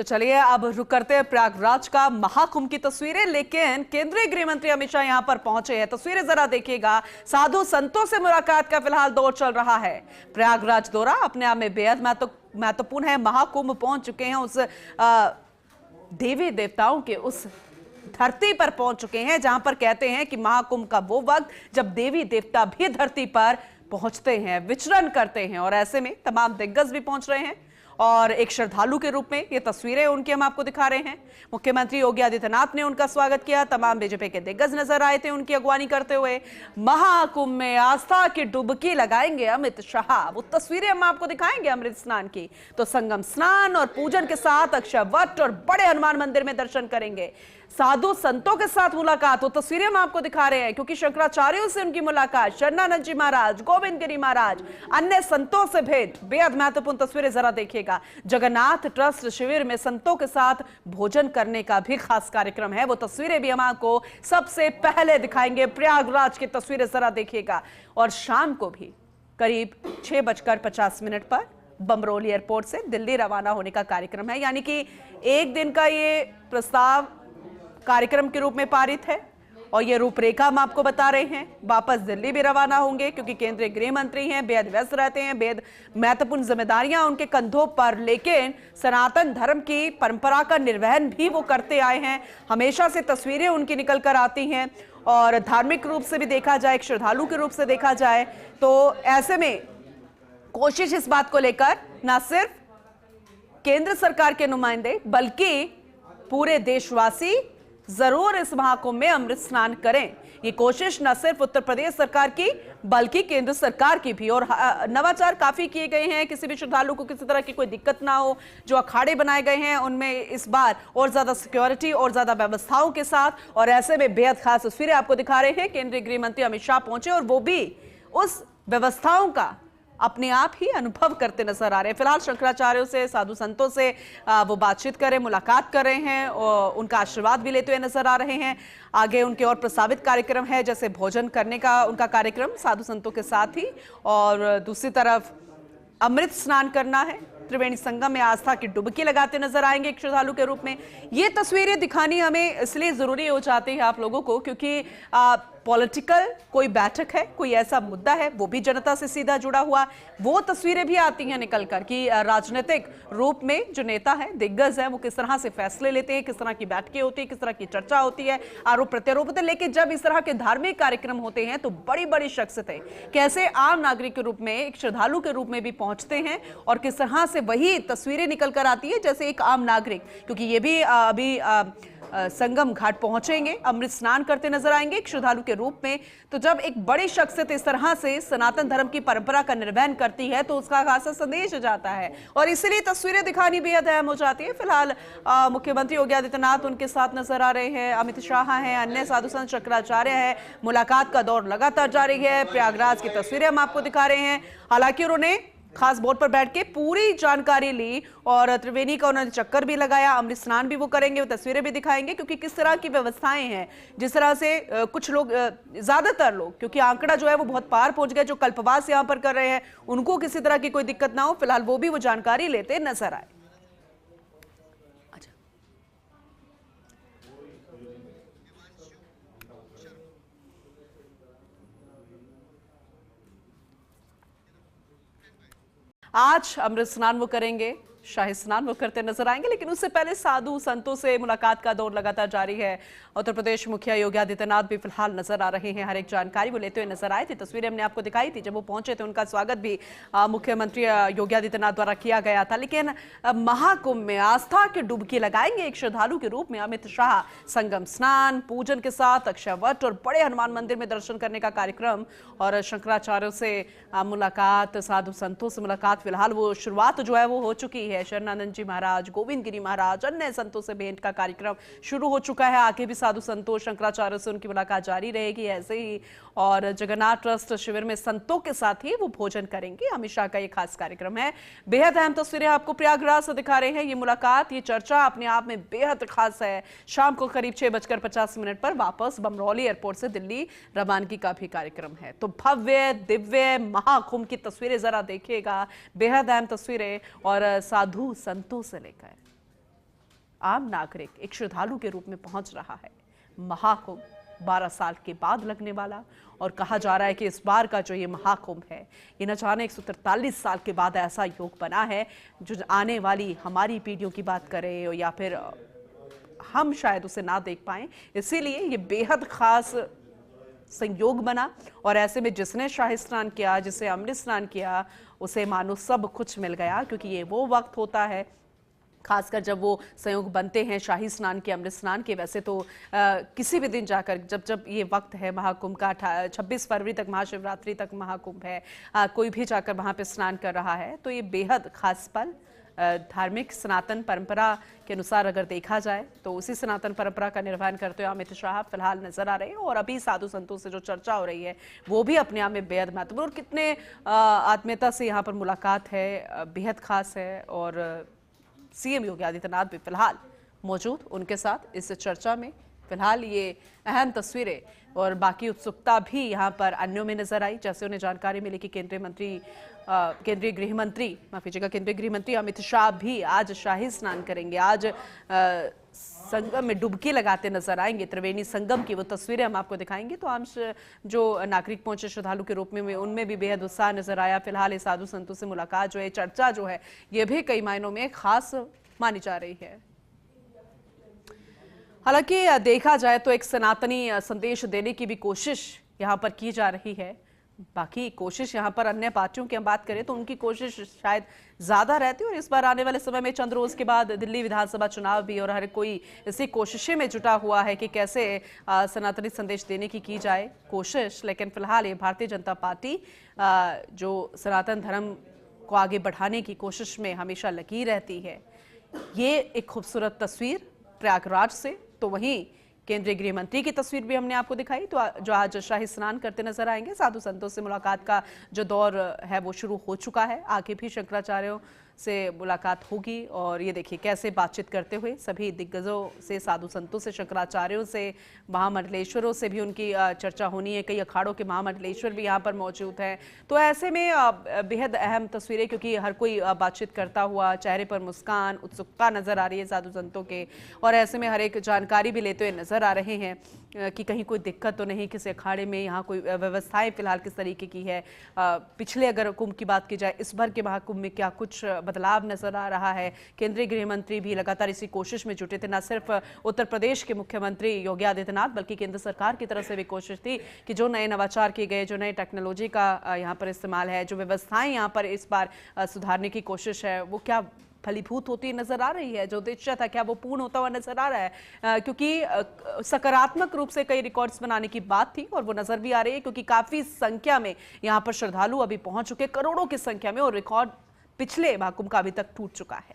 तो चलिए अब रुक करते हैं प्रयागराज का महाकुंभ की तस्वीरें। लेकिन केंद्रीय गृह मंत्री अमित शाह यहां पर पहुंचे हैं। तस्वीरें जरा देखिएगा। साधु संतों से मुलाकात का फिलहाल दौर चल रहा है। प्रयागराज दौरा अपने आप में बेहद महत्वपूर्ण है। महाकुंभ पहुंच चुके हैं, उस देवी देवताओं के उस धरती पर पहुंच चुके हैं जहां पर कहते हैं कि महाकुंभ का वो वक्त जब देवी देवता भी धरती पर पहुंचते हैं, विचरण करते हैं। और ऐसे में तमाम दिग्गज भी पहुंच रहे हैं और एक श्रद्धालु के रूप में ये तस्वीरें उनकी हम आपको दिखा रहे हैं। मुख्यमंत्री योगी आदित्यनाथ ने उनका स्वागत किया। तमाम बीजेपी के दिग्गज नजर आए थे उनकी अगवानी करते हुए। महाकुंभ में आस्था की डुबकी लगाएंगे अमित शाह, वो तस्वीरें हम आपको दिखाएंगे अमृत स्नान की। तो संगम स्नान और पूजन के साथ अक्षय वट और बड़े हनुमान मंदिर में दर्शन करेंगे। साधु संतों के साथ मुलाकात, वो तस्वीरें हम आपको दिखा रहे हैं क्योंकि शंकराचार्यों से उनकी मुलाकात, शरणानंद जी महाराज, गोविंद गिरी महाराज, अन्य संतों से भेंट, बेहद महत्वपूर्ण तस्वीरें जरा देखिएगा। जगन्नाथ ट्रस्ट शिविर में संतों के साथ भोजन करने का भी खास कार्यक्रम है, वो तस्वीरें भी हम आपको सबसे पहले दिखाएंगे। प्रयागराज की तस्वीरें जरा देखिएगा। और शाम को भी करीब 6:50 पर बमरोली एयरपोर्ट से दिल्ली रवाना होने का कार्यक्रम है। यानी कि एक दिन का ये प्रस्ताव कार्यक्रम के रूप में पारित है और ये रूपरेखा हम आपको बता रहे हैं। वापस दिल्ली भी रवाना होंगे क्योंकि केंद्रीय गृह मंत्री हैं, बेहद व्यस्त रहते हैं, बेहद महत्वपूर्ण जिम्मेदारियां उनके कंधों पर। लेकिन सनातन धर्म की परंपरा का निर्वहन भी वो करते आए हैं। हमेशा से तस्वीरें उनकी निकल कर आती हैं और धार्मिक रूप से भी देखा जाए, एक श्रद्धालु के रूप से देखा जाए तो ऐसे में कोशिश इस बात को लेकर न सिर्फ केंद्र सरकार के नुमाइंदे बल्कि पूरे देशवासी जरूर इस महाकुंभ में अमृत स्नान करें। ये कोशिश न सिर्फ उत्तर प्रदेश सरकार की बल्कि केंद्र सरकार की भी। और नवाचार काफी किए गए हैं, किसी भी श्रद्धालु को किसी तरह की कोई दिक्कत ना हो। जो अखाड़े बनाए गए हैं उनमें इस बार और ज्यादा सिक्योरिटी और ज्यादा व्यवस्थाओं के साथ। और ऐसे में बेहद खास तस्वीरें आपको दिखा रहे हैं। केंद्रीय गृह मंत्री अमित शाह पहुंचे और वो भी उस व्यवस्थाओं का अपने आप ही अनुभव करते नजर आ रहे हैं। फिलहाल शंकराचार्यों से, साधु संतों से वो बातचीत कर रहे, मुलाकात कर रहे हैं और उनका आशीर्वाद भी लेते हुए नजर आ रहे हैं। आगे उनके और प्रस्तावित कार्यक्रम है, जैसे भोजन करने का उनका कार्यक्रम साधु संतों के साथ ही, और दूसरी तरफ अमृत स्नान करना है। त्रिवेणी संगम में आस्था की डुबकी लगाते नजर आएंगे एक श्रद्धालु के रूप में। ये तस्वीरें दिखानी हमें इसलिए जरूरी हो जाती है आप लोगों को क्योंकि पॉलिटिकल कोई बैठक है, कोई ऐसा मुद्दा है, वो भी जनता से सीधा जुड़ा हुआ, वो तस्वीरें भी आती हैं निकलकर कि राजनीतिक रूप में जो नेता है, दिग्गज है, वो किस तरह से फैसले लेते हैं, किस तरह की बैठकें होती है, किस तरह की चर्चा होती है, आरोप प्रत्यारोप होते हैं। लेकिन जब इस तरह के धार्मिक कार्यक्रम होते हैं तो बड़ी बड़ी शख्सियतें कैसे आम नागरिक के रूप में, एक श्रद्धालु के रूप में भी पहुंचते हैं और किस तरह से वही तस्वीरें निकल कर आती है जैसे एक आम नागरिक। क्योंकि ये भी अभी संगम घाट पहुंचेंगे, अमृत स्नान करते नजर आएंगे एक श्रद्धालु के रूप में। तो जब एक बड़ी शख्सियत इस तरह से सनातन धर्म की परंपरा का निर्वहन करती है तो उसका खासा संदेश जाता है और इसीलिए तस्वीरें दिखानी बेहद अहम हो जाती है। फिलहाल मुख्यमंत्री योगी आदित्यनाथ उनके साथ नजर आ रहे हैं, अमित शाह हैं, अन्य साधु संत शंकराचार्य हैं। मुलाकात का दौर लगातार जारी है। प्रयागराज की तस्वीरें हम आपको दिखा रहे हैं। हालांकि उन्होंने खास बोर्ड पर बैठ के पूरी जानकारी ली और त्रिवेणी का उन्होंने चक्कर भी लगाया, अमृत स्नान भी वो करेंगे, वो तस्वीरें भी दिखाएंगे क्योंकि किस तरह की व्यवस्थाएं हैं। जिस तरह से कुछ लोग, ज्यादातर लोग, क्योंकि आंकड़ा जो है वो बहुत पार पहुंच गया, जो कल्पवास यहां पर कर रहे हैं उनको किसी तरह की कोई दिक्कत ना हो, फिलहाल वो भी वो जानकारी लेते नजर आए। आज अमृत स्नान वो करेंगे, शाही स्नान वो करते नजर आएंगे। लेकिन उससे पहले साधु संतों से मुलाकात का दौर लगातार जारी है। उत्तर प्रदेश मुखिया योगी आदित्यनाथ भी फिलहाल नजर आ रहे हैं, हर एक जानकारी वो लेते हुए नजर आए थे। तस्वीरें हमने आपको दिखाई थी, जब वो पहुंचे थे उनका स्वागत भी मुख्यमंत्री योगी आदित्यनाथ द्वारा किया गया था। लेकिन महाकुंभ में आस्था की डुबकी लगाएंगे एक श्रद्धालु के रूप में अमित शाह। संगम स्नान, पूजन के साथ अक्षय वट और बड़े हनुमान मंदिर में दर्शन करने का कार्यक्रम और शंकराचार्यों से मुलाकात, साधु संतों से मुलाकात, फिलहाल वो शुरुआत जो है वो हो चुकी है। शरणानंद जी महाराज, गोविंद गिरी महाराज, अन्य संतों से भेंट का कार्यक्रम शुरू हो चुका है। आगे भी साधु संतों, शंकराचार्य से उनकी मुलाकात जारी रहेगी ऐसे ही। और जगन्नाथ ट्रस्ट शिविर में संतों के साथ ही वो भोजन करेंगे। अमित शाह का ये खास कार्यक्रम है। बेहद अहम तस्वीरें आपको प्रयागराज से दिखा रहे हैं। ये मुलाकात, ये चर्चा अपने आप में बेहद खास है। शाम को करीब 6:50 पर वापस बमरोली एयरपोर्ट से दिल्ली रवानगी का भी कार्यक्रम है। तो भव्य दिव्य महाकुंभ की तस्वीरें जरा देखिएगा, बेहद अहम तस्वीरें और साधु संतों से लेकर आम नागरिक एक श्रद्धालु के रूप में पहुंच रहा है। महाकुंभ 12 साल के बाद लगने वाला, और कहा जा रहा है कि इस बार का जो ये महाकुंभ है, ये न जाने 143 साल के बाद ऐसा योग बना है जो आने वाली हमारी पीढ़ियों की बात करें या फिर हम शायद उसे ना देख पाएं। इसीलिए ये बेहद खास संयोग बना, और ऐसे में जिसने शाही स्नान किया, जिसे अमृत स्नान किया, उसे मानो सब कुछ मिल गया। क्योंकि ये वो वक्त होता है, खासकर जब वो संयोग बनते हैं शाही स्नान के, अमृत स्नान के। वैसे तो किसी भी दिन जाकर जब ये वक्त है महाकुंभ का, 26 फरवरी तक, महाशिवरात्रि तक महाकुंभ है, कोई भी जाकर वहाँ पे स्नान कर रहा है, तो ये बेहद खास पल धार्मिक सनातन परंपरा के अनुसार अगर देखा जाए तो उसी सनातन परंपरा का निर्वहन करते हुए अमित शाह फिलहाल नजर आ रहे हैं। और अभी साधु संतों से जो चर्चा हो रही है वो भी अपने आप में बेहद महत्वपूर्ण, और कितने आत्मीयता से यहाँ पर मुलाकात है, बेहद खास है। और सीएम योगी आदित्यनाथ भी फिलहाल मौजूद उनके साथ इस चर्चा में। फिलहाल ये अहम तस्वीरें और बाकी उत्सुकता भी यहाँ पर अन्यों में नजर आई। जैसे उन्हें जानकारी मिली कि केंद्रीय गृह मंत्री अमित शाह भी आज शाही स्नान करेंगे, आज संगम में डुबकी लगाते नजर आएंगे। त्रिवेणी संगम की वो तस्वीरें हम आपको दिखाएंगे। तो आम जो नागरिक पहुंचे श्रद्धालु के रूप में, उनमें भी बेहद उत्साह नजर आया। फिलहाल इस साधु संतों से मुलाकात जो है, चर्चा जो है, ये भी कई मायनों में खास मानी जा रही है। हालांकि देखा जाए तो एक सनातनी संदेश देने की भी कोशिश यहाँ पर की जा रही है। बाकी कोशिश यहाँ पर अन्य पार्टियों की हम बात करें तो उनकी कोशिश शायद ज्यादा रहती है। और इस बार आने वाले समय में चंद रोज के बाद दिल्ली विधानसभा चुनाव भी, और हर कोई इसी कोशिशें में जुटा हुआ है कि कैसे सनातनी संदेश देने की जाए कोशिश। लेकिन फिलहाल ये भारतीय जनता पार्टी जो सनातन धर्म को आगे बढ़ाने की कोशिश में हमेशा लगी रहती है। ये एक खूबसूरत तस्वीर प्रयागराज से, तो वहीं केंद्रीय गृह मंत्री की तस्वीर भी हमने आपको दिखाई, तो जो आज शाही स्नान करते नजर आएंगे। साधु संतों से मुलाकात का जो दौर है वो शुरू हो चुका है। आगे भी शंकराचार्यों से मुलाकात होगी, और ये देखिए कैसे बातचीत करते हुए सभी दिग्गजों से, साधु संतों से, शंकराचार्यों से, महामंडलेश्वरों से भी उनकी चर्चा होनी है। कई अखाड़ों के महामंडलेश्वर भी यहाँ पर मौजूद हैं। तो ऐसे में बेहद अहम तस्वीरें, क्योंकि हर कोई बातचीत करता हुआ, चेहरे पर मुस्कान, उत्सुकता नजर आ रही है साधु संतों के। और ऐसे में हर एक जानकारी भी लेते हुए नजर आ रहे हैं कि कहीं कोई दिक्कत तो नहीं, किसी अखाड़े में यहाँ कोई व्यवस्थाएं फिलहाल किस तरीके की है। पिछले अगर कुंभ की बात की जाए, इस बार के महाकुंभ में क्या कुछ बदलाव नजर आ रहा है। केंद्रीय गृह मंत्री भी लगातार इसी कोशिश में जुटे थे। न सिर्फ उत्तर प्रदेश के मुख्यमंत्री योगी आदित्यनाथ, बल्कि केंद्र सरकार की तरफ से भी कोशिश थी कि जो नए नवाचार किए गए, जो नए टेक्नोलॉजी का यहाँ पर इस्तेमाल है, जो व्यवस्थाएं यहाँ पर इस बार सुधारने की कोशिश है, वो क्या फलीभूत होती नजर आ रही है। जो उद्देश्य था क्या वो पूर्ण होता हुआ नजर आ रहा है, क्योंकि सकारात्मक रूप से कई रिकॉर्ड्स बनाने की बात थी और वो नजर भी आ रही है। क्योंकि काफी संख्या में यहाँ पर श्रद्धालु अभी पहुंच चुके, करोड़ों की संख्या में, और रिकॉर्ड पिछले महाकुंभ का अभी तक टूट चुका है।